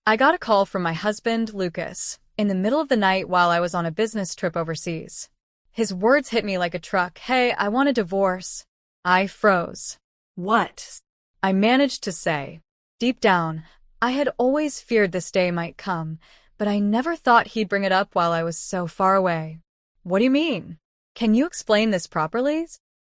I got a call from my husband, Lucas, in the middle of the night while I was on a business trip overseas. His words hit me like a truck. "Hey, I want a divorce." I froze. "What?" I managed to say. Deep down, I had always feared this day might come, but I never thought he'd bring it up while I was so far away. "What do you mean? Can you explain this properly?"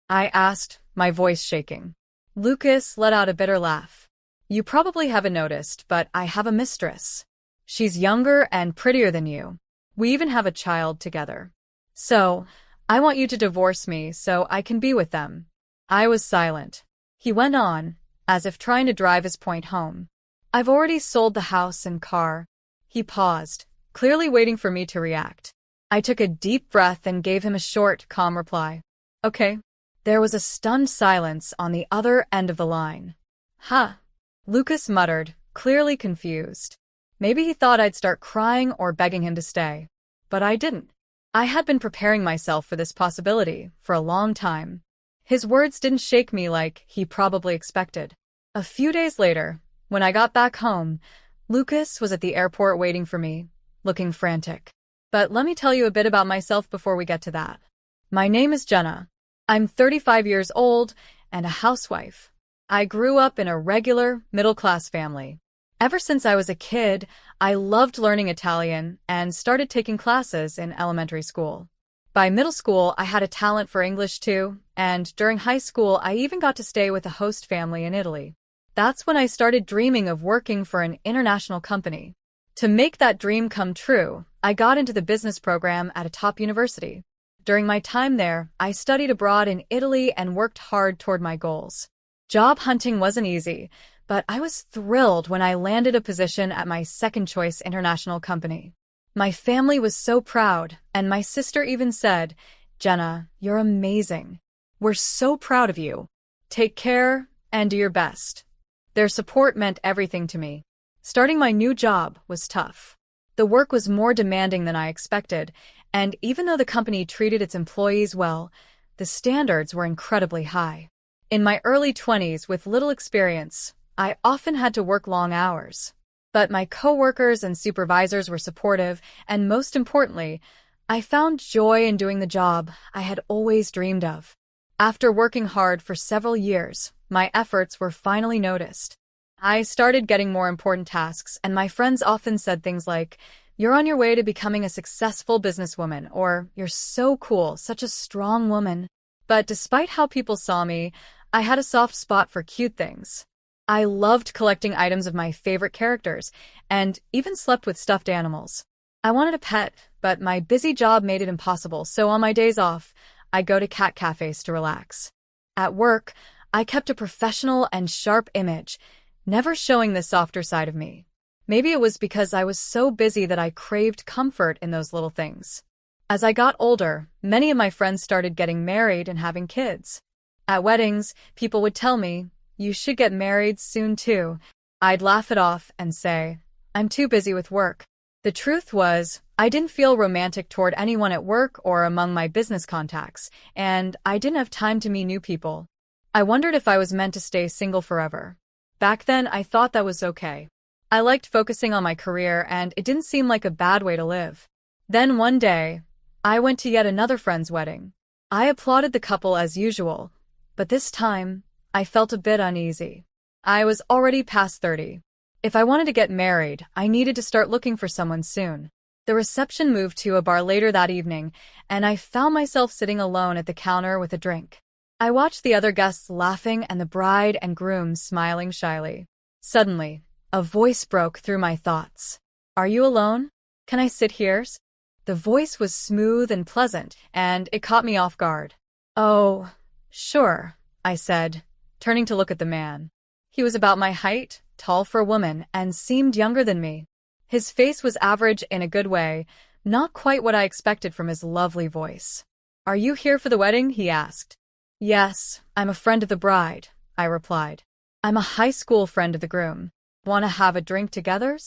I asked, my voice shaking. Lucas let out a bitter laugh. "You probably haven't noticed, but I have a mistress. She's younger and prettier than you. We even have a child together. So, I want you to divorce me so I can be with them." I was silent. He went on, as if trying to drive his point home. "I've already sold the house and car." He paused, clearly waiting for me to react. I took a deep breath and gave him a short, calm reply. "Okay." There was a stunned silence on the other end of the line. "Huh," Lucas muttered, clearly confused. Maybe he thought I'd start crying or begging him to stay. But I didn't. I had been preparing myself for this possibility for a long time. His words didn't shake me like he probably expected. A few days later, when I got back home, Lucas was at the airport waiting for me, looking frantic. But let me tell you a bit about myself before we get to that. My name is Jenna. I'm 35 years old and a housewife. I grew up in a regular, middle-class family. Ever since I was a kid, I loved learning Italian and started taking classes in elementary school. By middle school, I had a talent for English too, and during high school, I even got to stay with a host family in Italy. That's when I started dreaming of working for an international company. To make that dream come true, I got into the business program at a top university. During my time there, I studied abroad in Italy and worked hard toward my goals. Job hunting wasn't easy, but I was thrilled when I landed a position at my second-choice international company. My family was so proud, and my sister even said, "Jenna, you're amazing. We're so proud of you. Take care and do your best." Their support meant everything to me. Starting my new job was tough. The work was more demanding than I expected, and even though the company treated its employees well, the standards were incredibly high. In my early 20s, with little experience, I often had to work long hours. But my coworkers and supervisors were supportive, and most importantly, I found joy in doing the job I had always dreamed of. After working hard for several years, my efforts were finally noticed. I started getting more important tasks, and my friends often said things like, "You're on your way to becoming a successful businesswoman," or "You're so cool, such a strong woman." But despite how people saw me, I had a soft spot for cute things. I loved collecting items of my favorite characters, and even slept with stuffed animals. I wanted a pet, but my busy job made it impossible, so on my days off, I'd go to cat cafes to relax. At work, I kept a professional and sharp image, never showing the softer side of me. Maybe it was because I was so busy that I craved comfort in those little things. As I got older, many of my friends started getting married and having kids. At weddings, people would tell me, "You should get married soon too." I'd laugh it off and say, "I'm too busy with work." The truth was, I didn't feel romantic toward anyone at work or among my business contacts, and I didn't have time to meet new people. I wondered if I was meant to stay single forever. Back then, I thought that was okay. I liked focusing on my career, and it didn't seem like a bad way to live. Then one day, I went to yet another friend's wedding. I applauded the couple as usual, but this time, I felt a bit uneasy. I was already past 30. If I wanted to get married, I needed to start looking for someone soon. The reception moved to a bar later that evening, and I found myself sitting alone at the counter with a drink. I watched the other guests laughing and the bride and groom smiling shyly. Suddenly, a voice broke through my thoughts. "Are you alone? Can I sit here?" The voice was smooth and pleasant, and it caught me off guard. "Oh, sure," I said, turning to look at the man. He was about my height, tall for a woman, and seemed younger than me. His face was average in a good way, not quite what I expected from his lovely voice. "Are you here for the wedding?" he asked. "Yes, I'm a friend of the bride," I replied. "I'm a high school friend of the groom. Want to have a drink together?"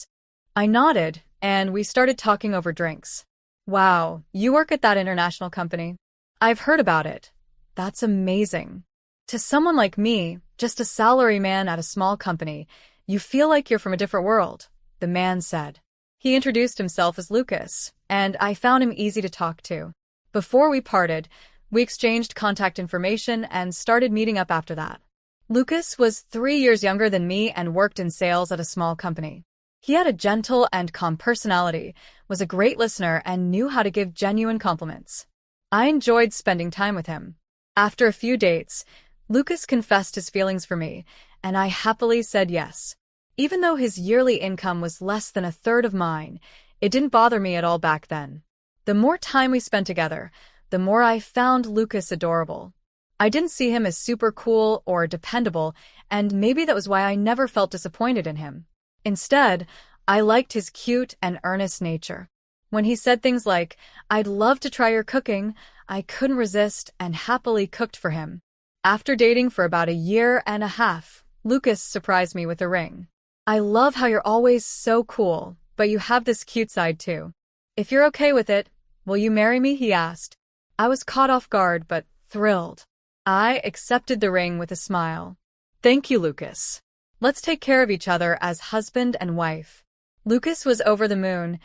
I nodded, and we started talking over drinks. "Wow, you work at that international company? I've heard about it. That's amazing. To someone like me, just a salaryman at a small company, you feel like you're from a different world. the man said. He introduced himself as Lucas, and I found him easy to talk to. Before we parted, we exchanged contact information and started meeting up after that. Lucas was 3 years younger than me and worked in sales at a small company. He had a gentle and calm personality, was a great listener, and knew how to give genuine compliments. I enjoyed spending time with him. After a few dates, Lucas confessed his feelings for me, and I happily said yes. Even though his yearly income was less than a third of mine, it didn't bother me at all back then. The more time we spent together, the more I found Lucas adorable. I didn't see him as super cool or dependable, and maybe that was why I never felt disappointed in him. Instead, I liked his cute and earnest nature. When he said things like, "I'd love to try your cooking," I couldn't resist and happily cooked for him. After dating for about a year and a half, Lucas surprised me with a ring. "I love how you're always so cool, but you have this cute side too. If you're okay with it, will you marry me?" he asked. I was caught off guard but thrilled. I accepted the ring with a smile. "Thank you, Lucas. Let's take care of each other as husband and wife." Lucas was over the moon,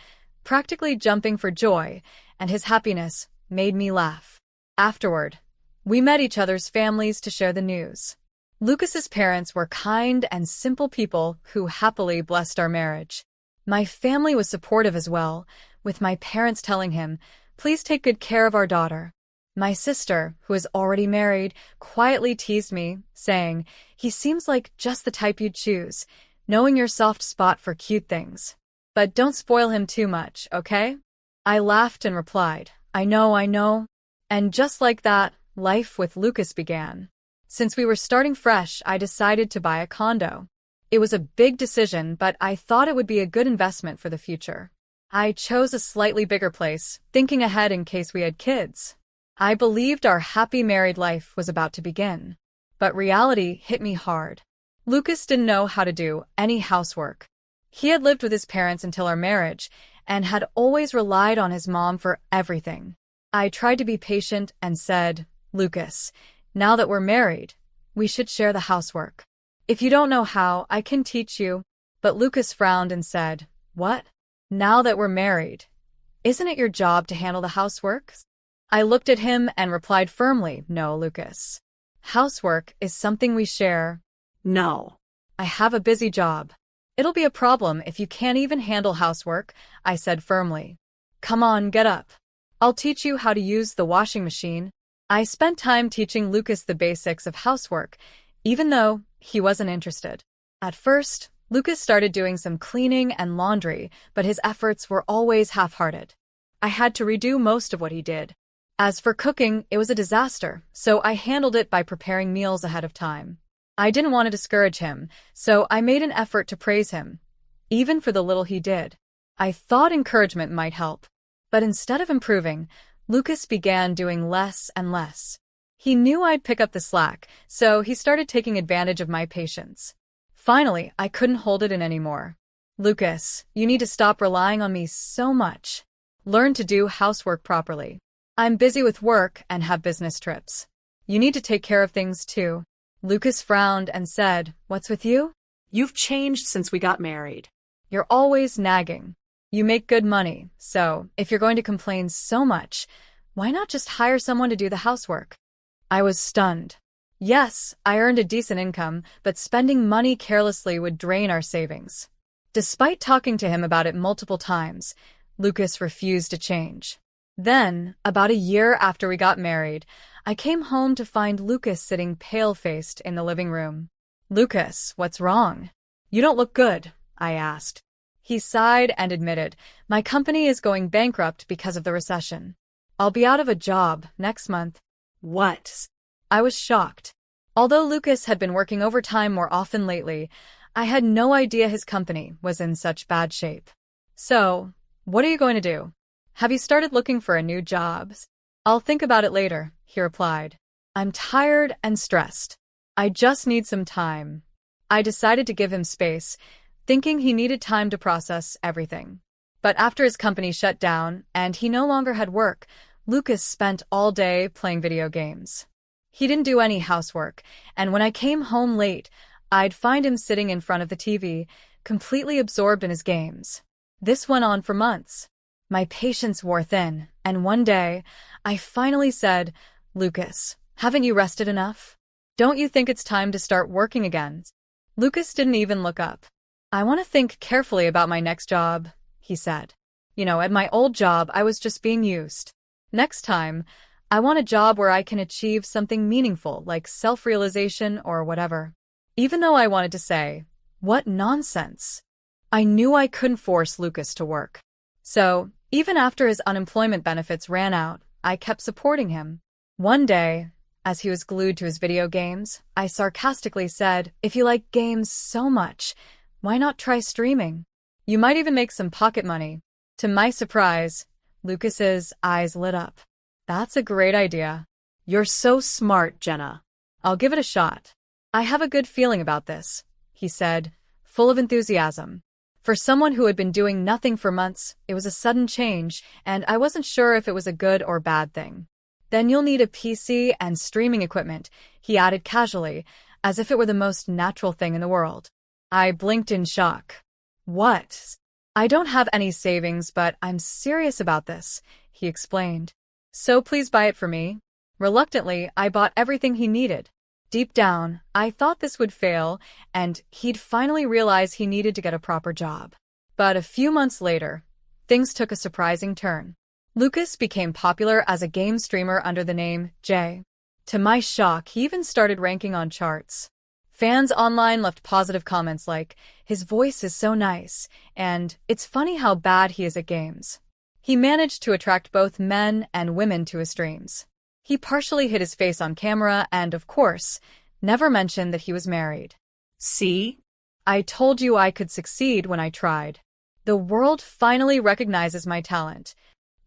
practically jumping for joy, and his happiness made me laugh. Afterward, we met each other's families to share the news. Lucas's parents were kind and simple people who happily blessed our marriage. My family was supportive as well, with my parents telling him, "Please take good care of our daughter." My sister, who is already married, quietly teased me, saying, "He seems like just the type you'd choose, knowing your soft spot for cute things. But don't spoil him too much, okay?" I laughed and replied, I know. And just like that, life with Lucas began. Since we were starting fresh, I decided to buy a condo. It was a big decision, but I thought it would be a good investment for the future. I chose a slightly bigger place, thinking ahead in case we had kids. I believed our happy married life was about to begin. But reality hit me hard. Lucas didn't know how to do any housework. He had lived with his parents until our marriage and had always relied on his mom for everything. I tried to be patient and said, "Lucas, now that we're married, we should share the housework. If you don't know how, I can teach you." But Lucas frowned and said, "What? Now that we're married, isn't it your job to handle the housework?" I looked at him and replied firmly, "No, Lucas. Housework is something we share." "No. I have a busy job. It'll be a problem if you can't even handle housework," I said firmly. "Come on, get up. I'll teach you how to use the washing machine." I spent time teaching Lucas the basics of housework, even though he wasn't interested. At first, Lucas started doing some cleaning and laundry, but his efforts were always half-hearted. I had to redo most of what he did. As for cooking, it was a disaster, so I handled it by preparing meals ahead of time. I didn't want to discourage him, so I made an effort to praise him, even for the little he did. I thought encouragement might help. But instead of improving, Lucas began doing less and less. He knew I'd pick up the slack, so he started taking advantage of my patience. Finally, I couldn't hold it in anymore. "Lucas, you need to stop relying on me so much. Learn to do housework properly. I'm busy with work and have business trips. You need to take care of things too." Lucas frowned and said, "What's with you? You've changed since we got married. You're always nagging. You make good money, so if you're going to complain so much, why not just hire someone to do the housework?" I was stunned. Yes, I earned a decent income, but spending money carelessly would drain our savings. Despite talking to him about it multiple times, Lucas refused to change. Then, about a year after we got married, I came home to find Lucas sitting pale-faced in the living room. "Lucas, what's wrong? You don't look good," I asked. He sighed and admitted, "My company is going bankrupt because of the recession. I'll be out of a job next month." "What?" I was shocked. Although Lucas had been working overtime more often lately, I had no idea his company was in such bad shape. "So, what are you going to do? Have you started looking for a new job?" "I'll think about it later," he replied. "I'm tired and stressed. I just need some time." I decided to give him space, thinking he needed time to process everything. But after his company shut down and he no longer had work, Lucas spent all day playing video games. He didn't do any housework, and when I came home late, I'd find him sitting in front of the TV, completely absorbed in his games. This went on for months. My patience wore thin, and one day, I finally said, "Lucas, haven't you rested enough? Don't you think it's time to start working again?" Lucas didn't even look up. "I want to think carefully about my next job," he said. At my old job, I was just being used. Next time, I want a job where I can achieve something meaningful, like self-realization or whatever. Even though I wanted to say, "What nonsense," I knew I couldn't force Lucas to work. So, even after his unemployment benefits ran out, I kept supporting him. One day, as he was glued to his video games, I sarcastically said, "If you like games so much, why not try streaming? You might even make some pocket money." To my surprise, Lucas's eyes lit up. "That's a great idea. You're so smart, Jenna. I'll give it a shot. I have a good feeling about this," he said, full of enthusiasm. For someone who had been doing nothing for months, it was a sudden change, and I wasn't sure if it was a good or bad thing. "Then you'll need a PC and streaming equipment," he added casually, as if it were the most natural thing in the world. I blinked in shock. "What?" "I don't have any savings, but I'm serious about this," he explained. "So please buy it for me." Reluctantly, I bought everything he needed. Deep down, I thought this would fail, and he'd finally realize he needed to get a proper job. But a few months later, things took a surprising turn. Lucas became popular as a game streamer under the name Jay. To my shock, he even started ranking on charts. Fans online left positive comments like, "His voice is so nice," and "It's funny how bad he is at games." He managed to attract both men and women to his streams. He partially hid his face on camera and, of course, never mentioned that he was married. "See? I told you I could succeed when I tried. The world finally recognizes my talent,"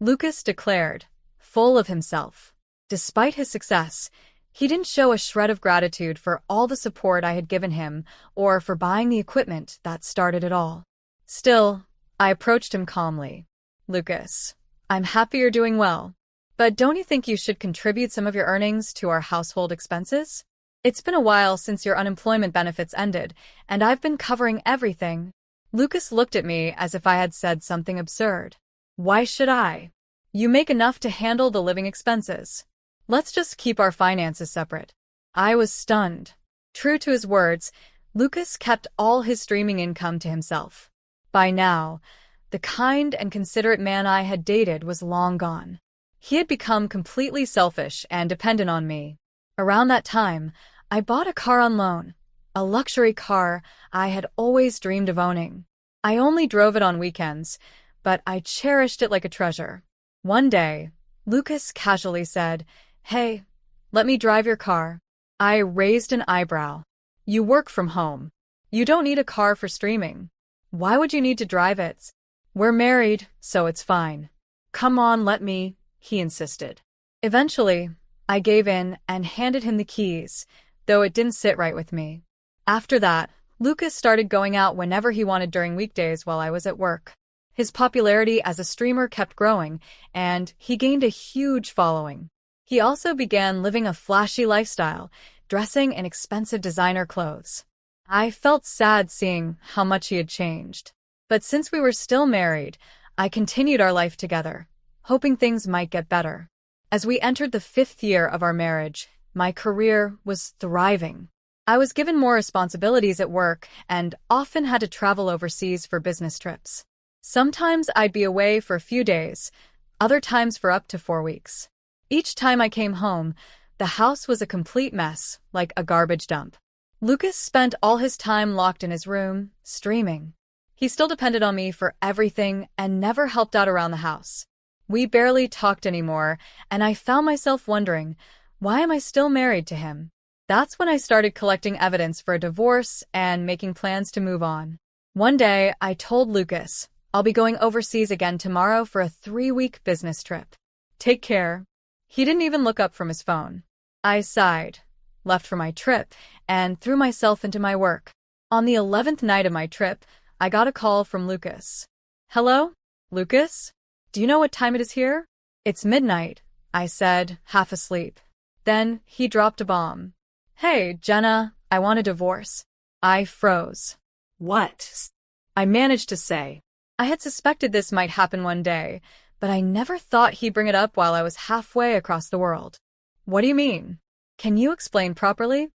Lucas declared, full of himself. Despite his success, he didn't show a shred of gratitude for all the support I had given him or for buying the equipment that started it all. Still, I approached him calmly. "Lucas, I'm happy you're doing well. But don't you think you should contribute some of your earnings to our household expenses? It's been a while since your unemployment benefits ended, and I've been covering everything." Lucas looked at me as if I had said something absurd. "Why should I? You make enough to handle the living expenses. Let's just keep our finances separate." I was stunned. True to his words, Lucas kept all his streaming income to himself. By now, the kind and considerate man I had dated was long gone. He had become completely selfish and dependent on me. Around that time, I bought a car on loan, a luxury car I had always dreamed of owning. I only drove it on weekends, but I cherished it like a treasure. One day, Lucas casually said, "Hey, let me drive your car." I raised an eyebrow. "You work from home. You don't need a car for streaming. Why would you need to drive it? We're married, so it's fine." "Come on, let me," he insisted. Eventually, I gave in and handed him the keys, though it didn't sit right with me. After that, Lucas started going out whenever he wanted during weekdays while I was at work. His popularity as a streamer kept growing, and he gained a huge following. He also began living a flashy lifestyle, dressing in expensive designer clothes. I felt sad seeing how much he had changed. But since we were still married, I continued our life together, hoping things might get better. As we entered the 5th year of our marriage, my career was thriving. I was given more responsibilities at work and often had to travel overseas for business trips. Sometimes I'd be away for a few days, other times for up to 4 weeks. Each time I came home, the house was a complete mess, like a garbage dump. Lucas spent all his time locked in his room, streaming. He still depended on me for everything and never helped out around the house. We barely talked anymore, and I found myself wondering, why am I still married to him? That's when I started collecting evidence for a divorce and making plans to move on. One day, I told Lucas, "I'll be going overseas again tomorrow for a 3-week business trip. Take care." He didn't even look up from his phone. I sighed, left for my trip, and threw myself into my work. On the 11th night of my trip, I got a call from Lucas. "Hello, Lucas? Do you know what time it is here?" "It's midnight," I said, half asleep. Then he dropped a bomb. "Hey, Jenna, I want a divorce." I froze. "What?" I managed to say. I had suspected this might happen one day, but I never thought he'd bring it up while I was halfway across the world. What do you mean? Can you explain properly?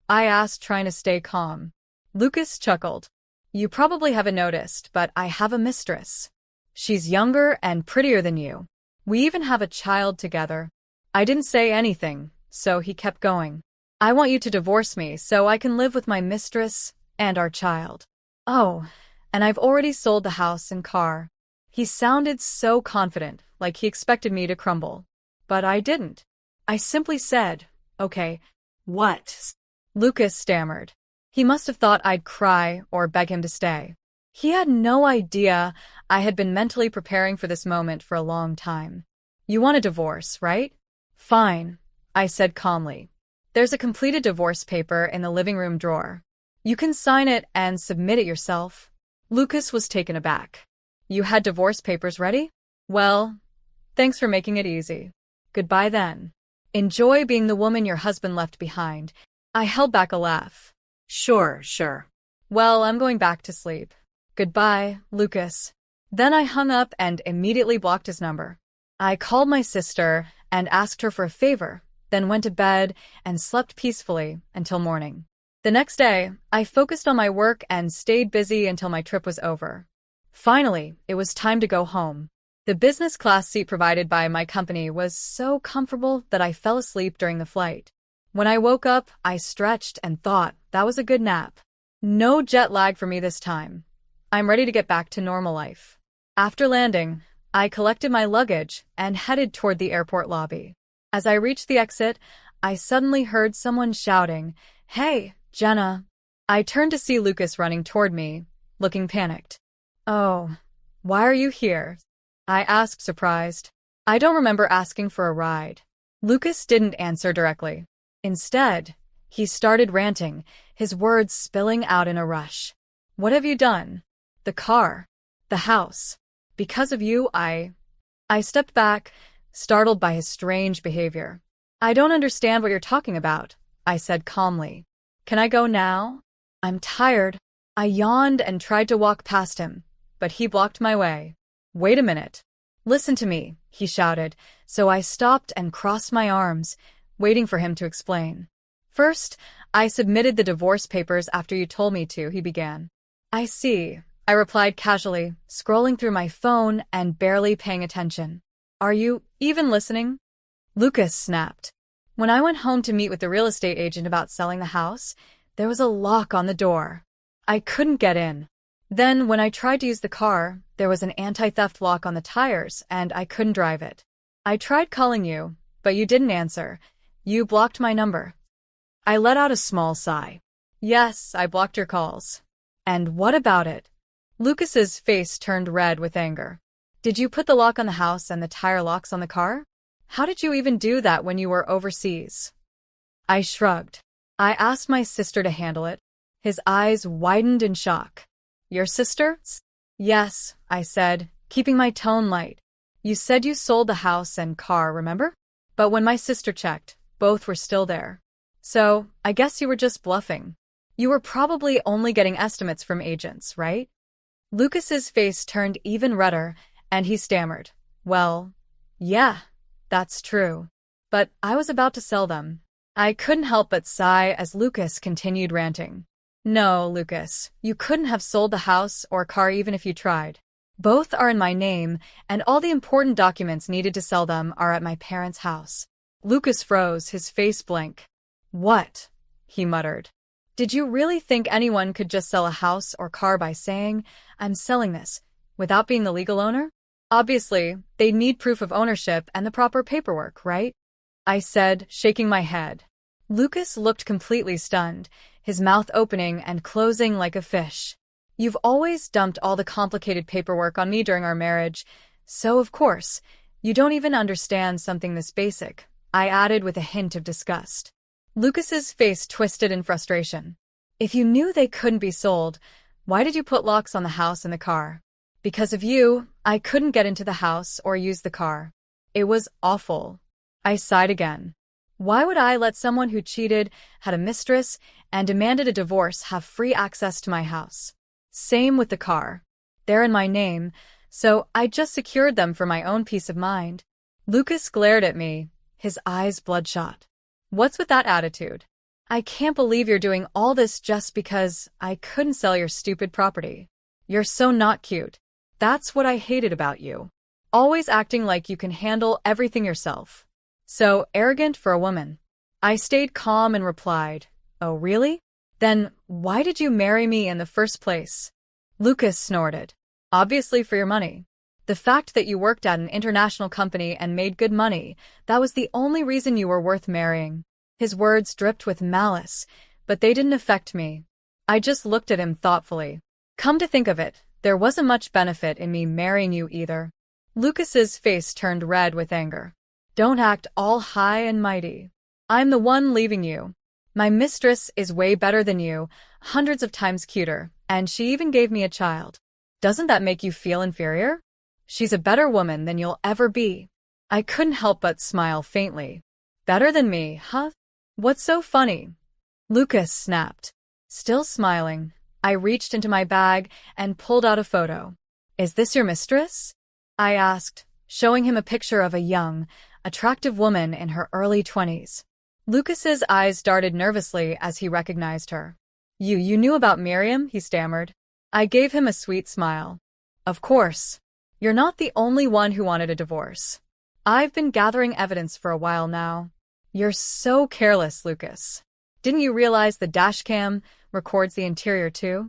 I asked, trying to stay calm. Lucas chuckled. You probably haven't noticed, but I have a mistress. She's younger and prettier than you. We even have a child together. I didn't say anything, so he kept going. I want you to divorce me so I can live with my mistress and our child. Oh, and I've already sold the house and car. He sounded so confident, like he expected me to crumble. But I didn't. I simply said, okay. What? Lucas stammered. He must have thought I'd cry or beg him to stay. He had no idea I had been mentally preparing for this moment for a long time. You want a divorce, right? Fine, I said calmly. There's a completed divorce paper in the living room drawer. You can sign it and submit it yourself. Lucas was taken aback. You had divorce papers ready? Well, thanks for making it easy. Goodbye then. Enjoy being the woman your husband left behind. I held back a laugh. Sure. Well, I'm going back to sleep. Goodbye, Lucas. Then I hung up and immediately blocked his number. I called my sister and asked her for a favor, then went to bed and slept peacefully until morning. The next day, I focused on my work and stayed busy until my trip was over. Finally, it was time to go home. The business class seat provided by my company was so comfortable that I fell asleep during the flight. When I woke up, I stretched and thought that was a good nap. No jet lag for me this time. I'm ready to get back to normal life. After landing, I collected my luggage and headed toward the airport lobby. As I reached the exit, I suddenly heard someone shouting, "Hey, Jenna." I turned to see Lucas running toward me, looking panicked. Oh, why are you here? I asked, surprised. I don't remember asking for a ride. Lucas didn't answer directly. Instead, he started ranting, his words spilling out in a rush. What have you done? The car. The house. Because of you, I stepped back, startled by his strange behavior. I don't understand what you're talking about, I said calmly. Can I go now? I'm tired. I yawned and tried to walk past him, but he blocked my way. Wait a minute. Listen to me, he shouted, so I stopped and crossed my arms, waiting for him to explain. First, I submitted the divorce papers after you told me to, he began. I see, I replied casually, scrolling through my phone and barely paying attention. Are you even listening? Lucas snapped. When I went home to meet with the real estate agent about selling the house, there was a lock on the door. I couldn't get in. Then, when I tried to use the car, there was an anti-theft lock on the tires, and I couldn't drive it. I tried calling you, but you didn't answer. You blocked my number. I let out a small sigh. Yes, I blocked your calls. And what about it? Lucas's face turned red with anger. Did you put the lock on the house and the tire locks on the car? How did you even do that when you were overseas? I shrugged. I asked my sister to handle it. His eyes widened in shock. Your sister? Yes, I said, keeping my tone light. You said you sold the house and car, remember? But when my sister checked, both were still there. So, I guess you were just bluffing. You were probably only getting estimates from agents, right? Lucas's face turned even redder, and he stammered. Well, yeah, that's true. But I was about to sell them. I couldn't help but sigh as Lucas continued ranting. No, Lucas, you couldn't have sold the house or car even if you tried. Both are in my name, and all the important documents needed to sell them are at my parents' house. Lucas froze, his face blank. What? He muttered. Did you really think anyone could just sell a house or car by saying, I'm selling this, without being the legal owner? Obviously, they'd need proof of ownership and the proper paperwork, right? I said, shaking my head. Lucas looked completely stunned, his mouth opening and closing like a fish. You've always dumped all the complicated paperwork on me during our marriage, so of course, you don't even understand something this basic, I added with a hint of disgust. Lucas's face twisted in frustration. If you knew they couldn't be sold, why did you put locks on the house and the car? Because of you, I couldn't get into the house or use the car. It was awful. I sighed again. Why would I let someone who cheated, had a mistress, and demanded a divorce have free access to my house? Same with the car. They're in my name, so I just secured them for my own peace of mind. Lucas glared at me, his eyes bloodshot. What's with that attitude? I can't believe you're doing all this just because I couldn't sell your stupid property. You're so not cute. That's what I hated about you. Always acting like you can handle everything yourself. So arrogant for a woman. I stayed calm and replied, "Oh, really? Then why did you marry me in the first place?" Lucas snorted. "Obviously for your money. The fact that you worked at an international company and made good money, that was the only reason you were worth marrying." His words dripped with malice, but they didn't affect me. I just looked at him thoughtfully. Come to think of it, there wasn't much benefit in me marrying you either. Lucas's face turned red with anger. Don't act all high and mighty. I'm the one leaving you. My mistress is way better than you, hundreds of times cuter, and she even gave me a child. Doesn't that make you feel inferior? She's a better woman than you'll ever be. I couldn't help but smile faintly. Better than me, huh? What's so funny? Lucas snapped. Still smiling, I reached into my bag and pulled out a photo. Is this your mistress? I asked, showing him a picture of a young, attractive woman in her early 20s. Lucas's eyes darted nervously as he recognized her. You knew about Miriam? He stammered. I gave him a sweet smile. Of course. You're not the only one who wanted a divorce. I've been gathering evidence for a while now. You're so careless, Lucas. Didn't you realize the dashcam records the interior too?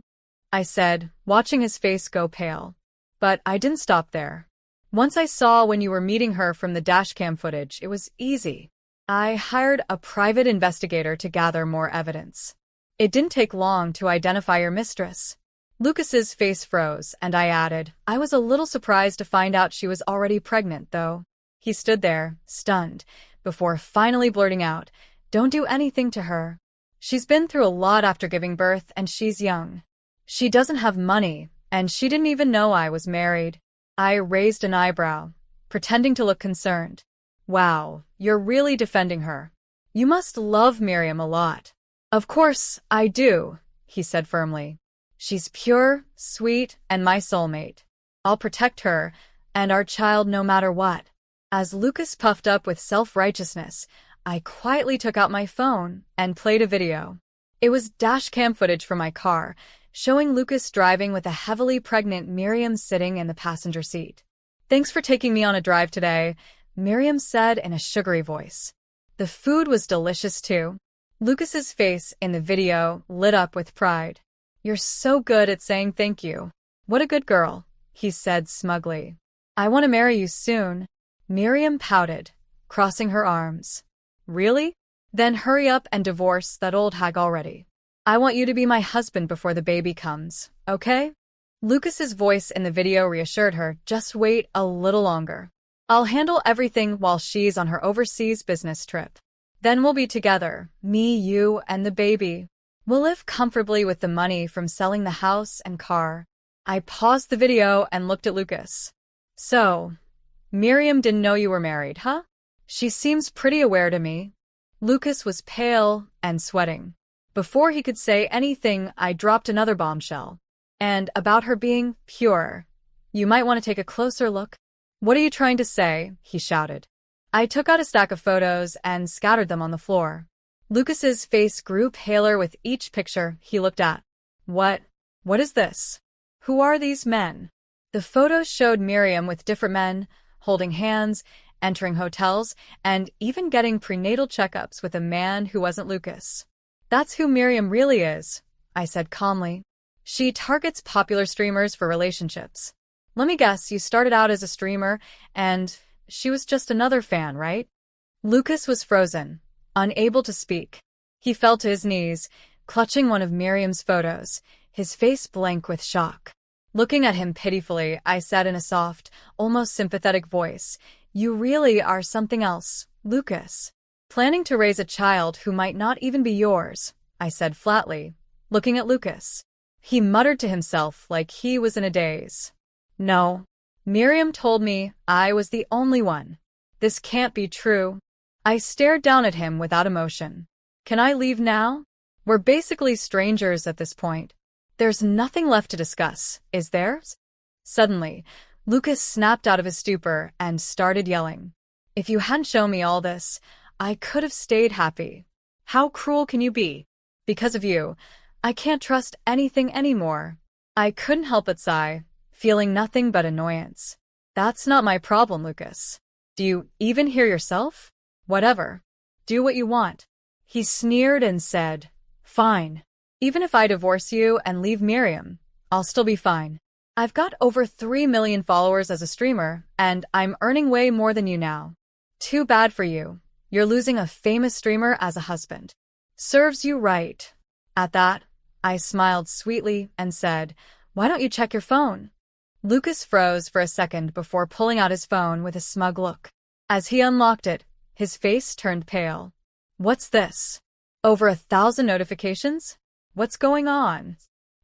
I said, watching his face go pale. But I didn't stop there. Once I saw when you were meeting her from the dashcam footage, it was easy. I hired a private investigator to gather more evidence. It didn't take long to identify your mistress. Lucas's face froze, and I added, I was a little surprised to find out she was already pregnant, though. He stood there, stunned, before finally blurting out, Don't do anything to her. She's been through a lot after giving birth, and she's young. She doesn't have money, and she didn't even know I was married. I raised an eyebrow, pretending to look concerned. Wow, you're really defending her. You must love Miriam a lot. Of course, I do, he said firmly. She's pure, sweet, and my soulmate. I'll protect her and our child no matter what. As Lucas puffed up with self-righteousness, I quietly took out my phone and played a video. It was dashcam footage from my car, showing Lucas driving with a heavily pregnant Miriam sitting in the passenger seat. Thanks for taking me on a drive today, Miriam said in a sugary voice. The food was delicious too. Lucas's face in the video lit up with pride. You're so good at saying thank you. What a good girl, he said smugly. I want to marry you soon. Miriam pouted, crossing her arms. Really? Then hurry up and divorce that old hag already. I want you to be my husband before the baby comes, okay? Lucas's voice in the video reassured her, just wait a little longer. I'll handle everything while she's on her overseas business trip. Then we'll be together, me, you, and the baby. We'll live comfortably with the money from selling the house and car. I paused the video and looked at Lucas. So, Miriam didn't know you were married, huh? She seems pretty aware to me. Lucas was pale and sweating. Before he could say anything, I dropped another bombshell. And about her being pure. You might want to take a closer look. What are you trying to say? He shouted. I took out a stack of photos and scattered them on the floor. Lucas's face grew paler with each picture he looked at. What is this? Who are these men? The photos showed Miriam with different men, holding hands, entering hotels, and even getting prenatal checkups with a man who wasn't Lucas. That's who Miriam really is, I said calmly. She targets popular streamers for relationships. Let me guess, you started out as a streamer, and she was just another fan, right? Lucas was frozen, unable to speak. He fell to his knees, clutching one of Miriam's photos, his face blank with shock. Looking at him pitifully, I said in a soft, almost sympathetic voice, You really are something else, Lucas. Planning to raise a child who might not even be yours, I said flatly, looking at Lucas. He muttered to himself like he was in a daze. No. Miriam told me I was the only one. This can't be true. I stared down at him without emotion. Can I leave now? We're basically strangers at this point. There's nothing left to discuss, is there? Suddenly, Lucas snapped out of his stupor and started yelling. If you hadn't shown me all this, I could have stayed happy. How cruel can you be? Because of you, I can't trust anything anymore. I couldn't help but sigh, feeling nothing but annoyance. That's not my problem, Lucas. Do you even hear yourself? Whatever. Do what you want. He sneered and said, Fine. Even if I divorce you and leave Miriam, I'll still be fine. I've got over 3 million followers as a streamer, and I'm earning way more than you now. Too bad for you. You're losing a famous streamer as a husband. Serves you right. At that, I smiled sweetly and said, Why don't you check your phone? Lucas froze for a second before pulling out his phone with a smug look. As he unlocked it, his face turned pale. What's this? Over 1,000 notifications? What's going on?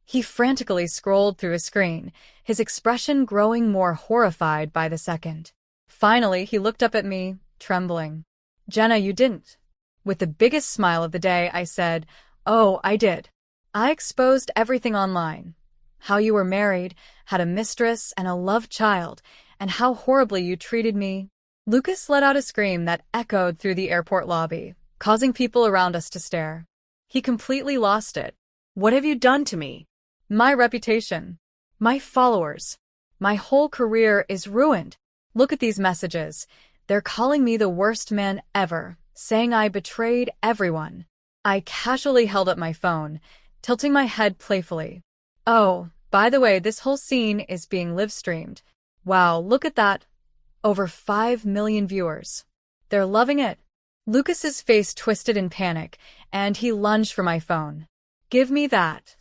He frantically scrolled through his screen, his expression growing more horrified by the second. Finally, he looked up at me, trembling. Jenna, you didn't. With the biggest smile of the day, I said, Oh, I did. I exposed everything online. How you were married, had a mistress and a loved child, and how horribly you treated me. Lucas let out a scream that echoed through the airport lobby, causing people around us to stare. He completely lost it. What have you done to me? My reputation. My followers. My whole career is ruined. Look at these messages. They're calling me the worst man ever, saying I betrayed everyone. I casually held up my phone, tilting my head playfully. Oh, by the way, this whole scene is being live-streamed. Wow, look at that. Over 5 million viewers. They're loving it. Lucas's face twisted in panic, and he lunged for my phone. Give me that.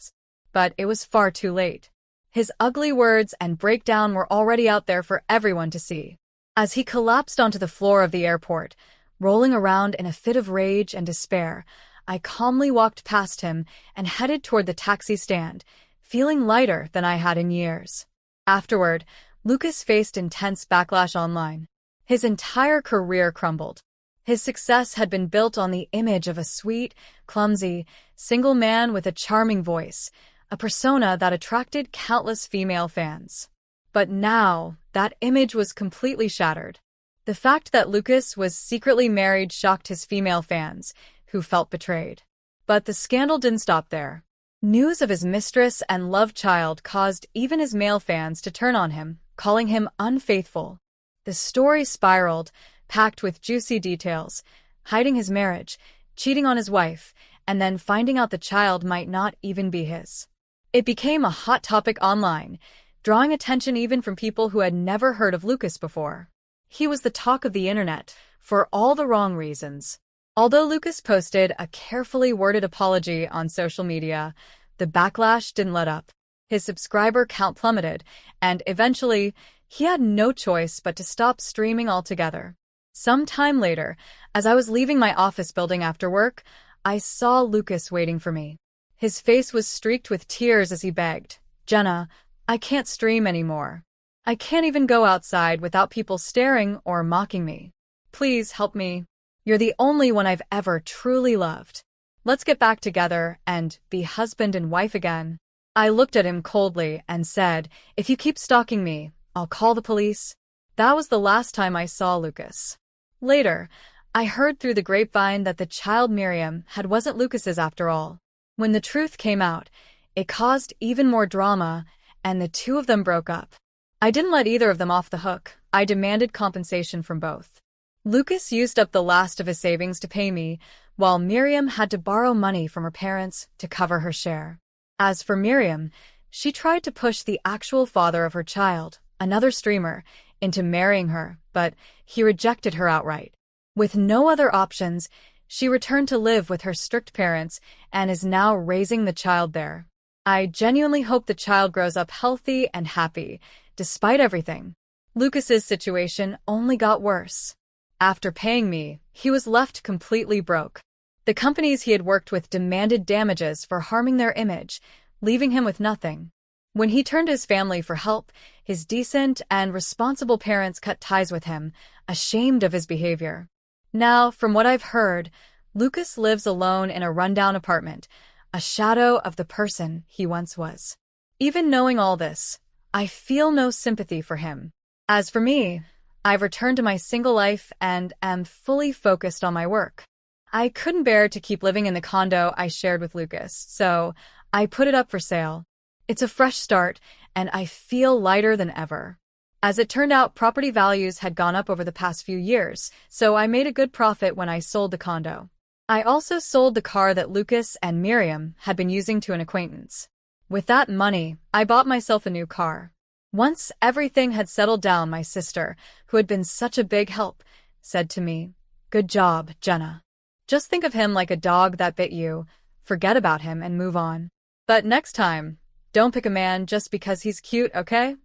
But it was far too late. His ugly words and breakdown were already out there for everyone to see. As he collapsed onto the floor of the airport, rolling around in a fit of rage and despair, I calmly walked past him and headed toward the taxi stand, feeling lighter than I had in years. Afterward, Lucas faced intense backlash online. His entire career crumbled. His success had been built on the image of a sweet, clumsy, single man with a charming voice, a persona that attracted countless female fans. But now, that image was completely shattered. The fact that Lucas was secretly married shocked his female fans, who felt betrayed. But the scandal didn't stop there. News of his mistress and love child caused even his male fans to turn on him, calling him unfaithful. The story spiraled, packed with juicy details, hiding his marriage, cheating on his wife, and then finding out the child might not even be his. It became a hot topic online, drawing attention even from people who had never heard of Lucas before. He was the talk of the internet, for all the wrong reasons. Although Lucas posted a carefully worded apology on social media, the backlash didn't let up. His subscriber count plummeted, and eventually, he had no choice but to stop streaming altogether. Some time later, as I was leaving my office building after work, I saw Lucas waiting for me. His face was streaked with tears as he begged, Jenna, I can't stream anymore. I can't even go outside without people staring or mocking me. Please help me. You're the only one I've ever truly loved. Let's get back together and be husband and wife again. I looked at him coldly and said, If you keep stalking me, I'll call the police. That was the last time I saw Lucas. Later, I heard through the grapevine that the child Miriam had wasn't Lucas's after all. When the truth came out, it caused even more drama, and the two of them broke up. I didn't let either of them off the hook. I demanded compensation from both. Lucas used up the last of his savings to pay me, while Miriam had to borrow money from her parents to cover her share. As for Miriam, she tried to push the actual father of her child, another streamer, into marrying her, but he rejected her outright. With no other options, she returned to live with her strict parents and is now raising the child there. I genuinely hope the child grows up healthy and happy, despite everything. Lucas's situation only got worse. After paying me, he was left completely broke. The companies he had worked with demanded damages for harming their image, leaving him with nothing. When he turned to his family for help, his decent and responsible parents cut ties with him, ashamed of his behavior. Now, from what I've heard, Lucas lives alone in a rundown apartment, a shadow of the person he once was. Even knowing all this, I feel no sympathy for him. As for me, I've returned to my single life and am fully focused on my work. I couldn't bear to keep living in the condo I shared with Lucas, so I put it up for sale. It's a fresh start, and I feel lighter than ever. As it turned out, property values had gone up over the past few years, so I made a good profit when I sold the condo. I also sold the car that Lucas and Miriam had been using to an acquaintance. With that money, I bought myself a new car. Once everything had settled down, my sister, who had been such a big help, said to me, "Good job, Jenna. Just think of him like a dog that bit you, forget about him and move on. But next time, don't pick a man just because he's cute, okay?"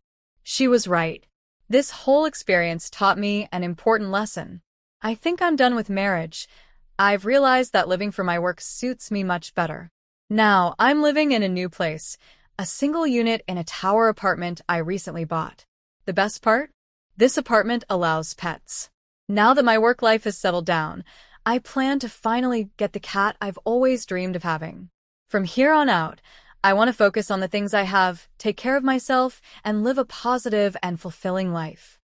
She was right. This whole experience taught me an important lesson. I think I'm done with marriage. I've realized that living for my work suits me much better. Now, I'm living in a new place, a single unit in a tower apartment I recently bought. The best part? This apartment allows pets. Now that my work life has settled down, I plan to finally get the cat I've always dreamed of having. From here on out, I want to focus on the things I have, take care of myself, and live a positive and fulfilling life.